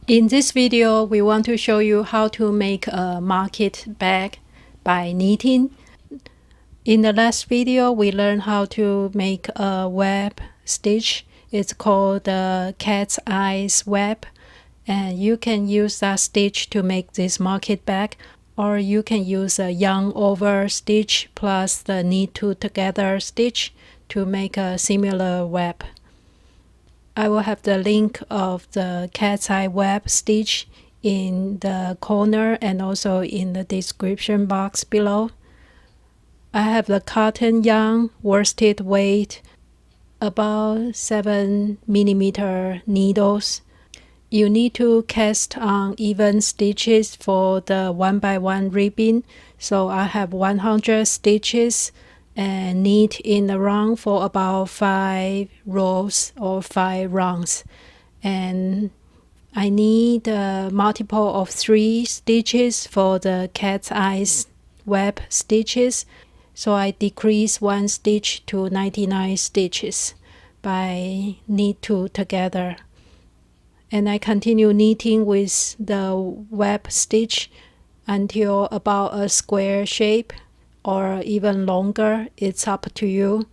In this video, we want to show you how to make a market bag by knitting. In the last video, we learned how to make a web stitch. It's called the cat's eyes web, and you can use that stitch to make this market bag, or you can use a yarn over stitch plus the knit two together stitch to make a similar web. I will have the link of the cat's eye web stitch in the corner and also in the description box below. I have the cotton yarn worsted weight about 7mm needles. You need to cast on even stitches for the 1x1 ribbon, so I have 100 stitches and knit in the round for about 5 rows or 5 rounds, and I need a multiple of 3 stitches for the cat's eyes web stitches, so I decrease 1 stitch to 99 stitches by knit 2 together, and I continue knitting with the web stitch until about a square shape or even longer. It's up to you.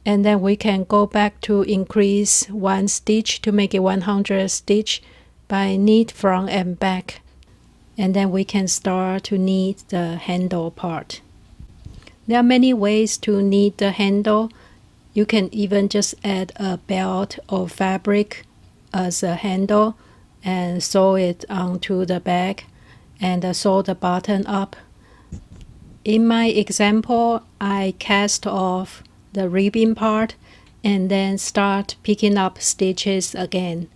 And then we can go back to increase 1 stitch to make it 100 stitch by knit front and back, and then we can start to knit the handle part. There are many ways to knit the handle. You can even just add a belt or fabric as a handle and sew it onto the bag and sew the button up. In my example, I cast off the ribbon part and then start picking up stitches again,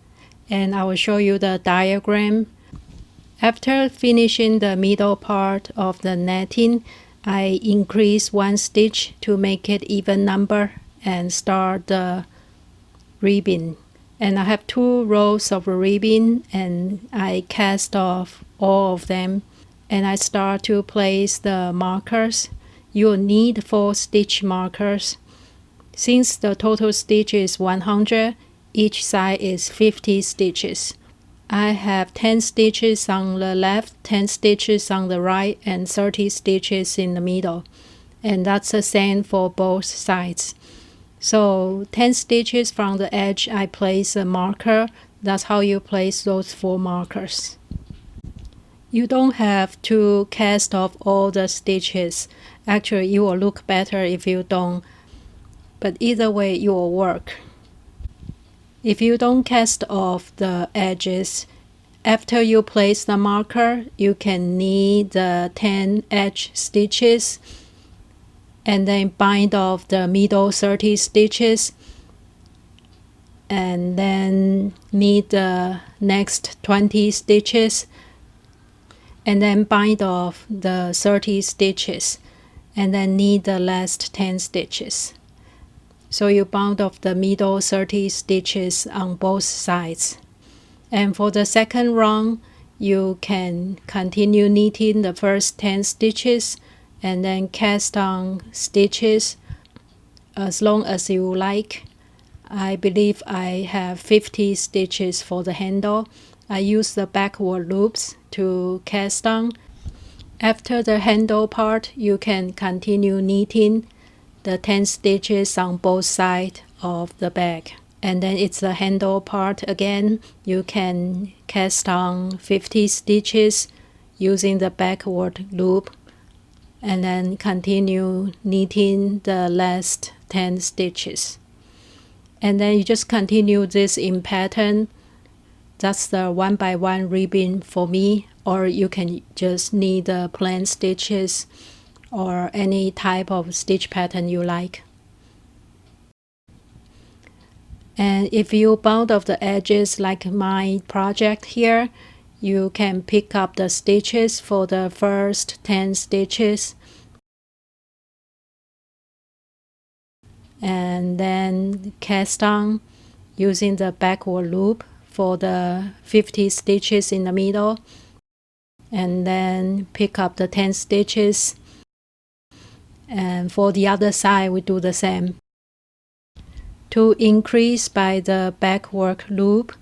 and I will show you the diagram. After finishing the middle part of the netting, I increase 1 stitch to make it even number and start the ribbon. And I have 2 rows of ribbon and I cast off all of them, and I start to place the markers. You'll need 4 stitch markers. Since the total stitch is 100, each side is 50 stitches. I have 10 stitches on the left, 10 stitches on the right, and 30 stitches in the middle. And that's the same for both sides. So 10 stitches from the edge, I place a marker. That's how you place those 4 markers. You don't have to cast off all the stitches. Actually, it will look better if you don't, but either way it will work. If you don't cast off the edges, after you place the marker, you can knit the 10 edge stitches and then bind off the middle 30 stitches and then knit the next 20 stitches and then bind off the 30 stitches and then knit the last 10 stitches. So you bound off the middle 30 stitches on both sides. And for the second round, you can continue knitting the first 10 stitches and then cast on stitches as long as you like. I believe I have 50 stitches for the handle. I use the backward loops to cast on. After the handle part, you can continue knitting the 10 stitches on both sides of the bag. And then it's the handle part again. You can cast on 50 stitches using the backward loop and then continue knitting the last 10 stitches. And then you just continue this in pattern. That's the 1x1 ribbon for me, or you can just knit the plain stitches or any type of stitch pattern you like. And if you bound off the edges like my project here, you can pick up the stitches for the first 10 stitches and then cast on using the backward loop for the 50 stitches in the middle, and then pick up the 10 stitches, and for the other side we do the same. To increase by the backward loop,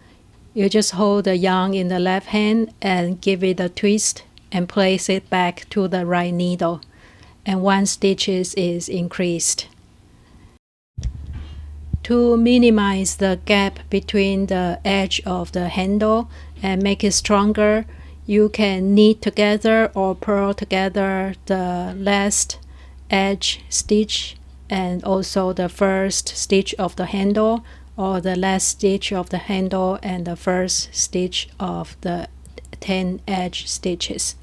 You just hold the yarn in the left hand and give it a twist and place it back to the right needle, and 1 stitch is increased. To minimize the gap between the edge of the handle and make it stronger, you can knit together or purl together the last edge stitch and also the first stitch of the handle, or the last stitch of the handle and the first stitch of the 10 edge stitches.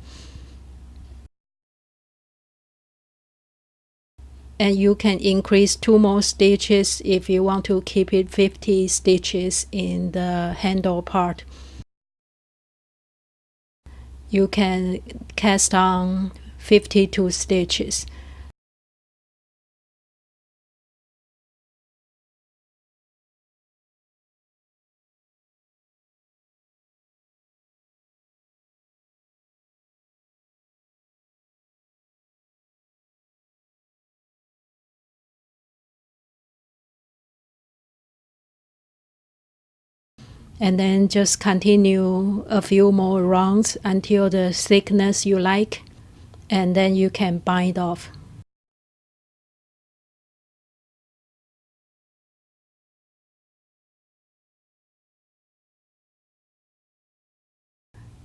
And you can increase 2 more stitches if you want to keep it 50 stitches in the handle part. You can cast on 52 stitches. And then just continue a few more rounds until the thickness you like, and then you can bind off.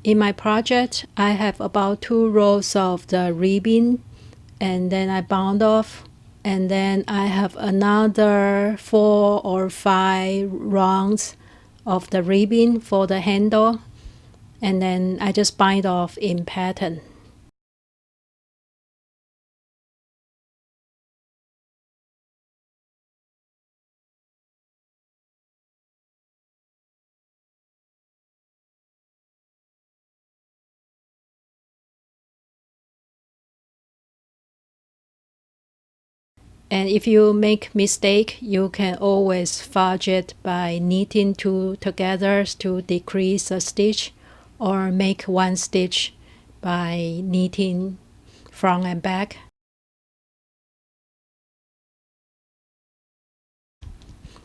In my project, I have about 2 rows of the ribbon, and then I bound off, and then I have another 4 or 5 rounds of the ribbon for the handle, and then I just bind off in pattern. And if you make mistake, you can always fudge it by knitting 2 together to decrease a stitch, or make 1 stitch by knitting front and back.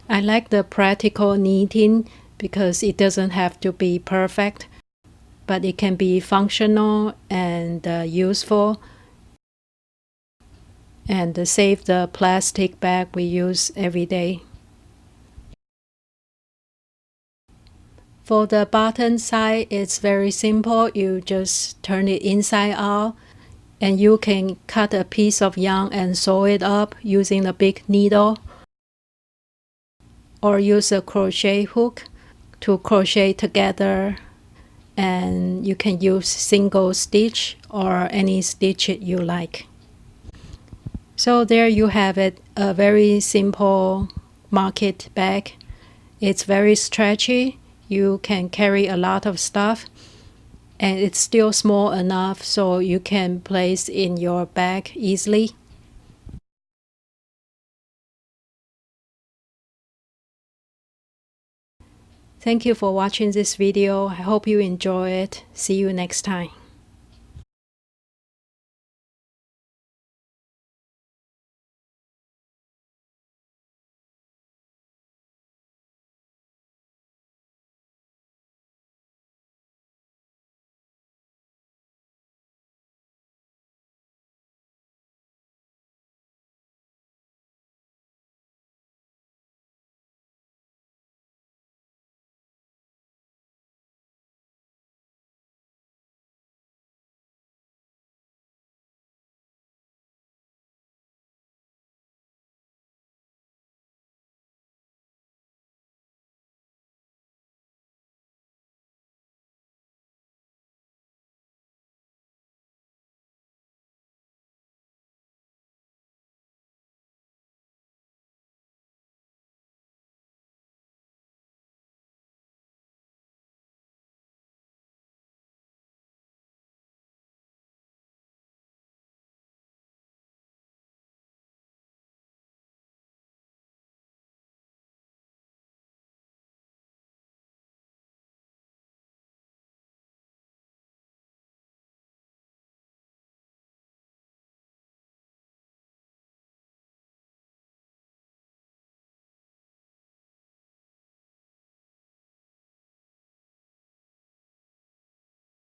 I like the practical knitting because it doesn't have to be perfect, but it can be functional and useful, and save the plastic bag we use every day. For the bottom side, it's very simple. You just turn it inside out, and you can cut a piece of yarn and sew it up using a big needle, or use a crochet hook to crochet together, and you can use single stitch or any stitch you like. So there you have it, a very simple market bag. It's very stretchy. You can carry a lot of stuff, and it's still small enough so you can place in your bag easily. Thank you for watching this video. I hope you enjoy it. See you next time.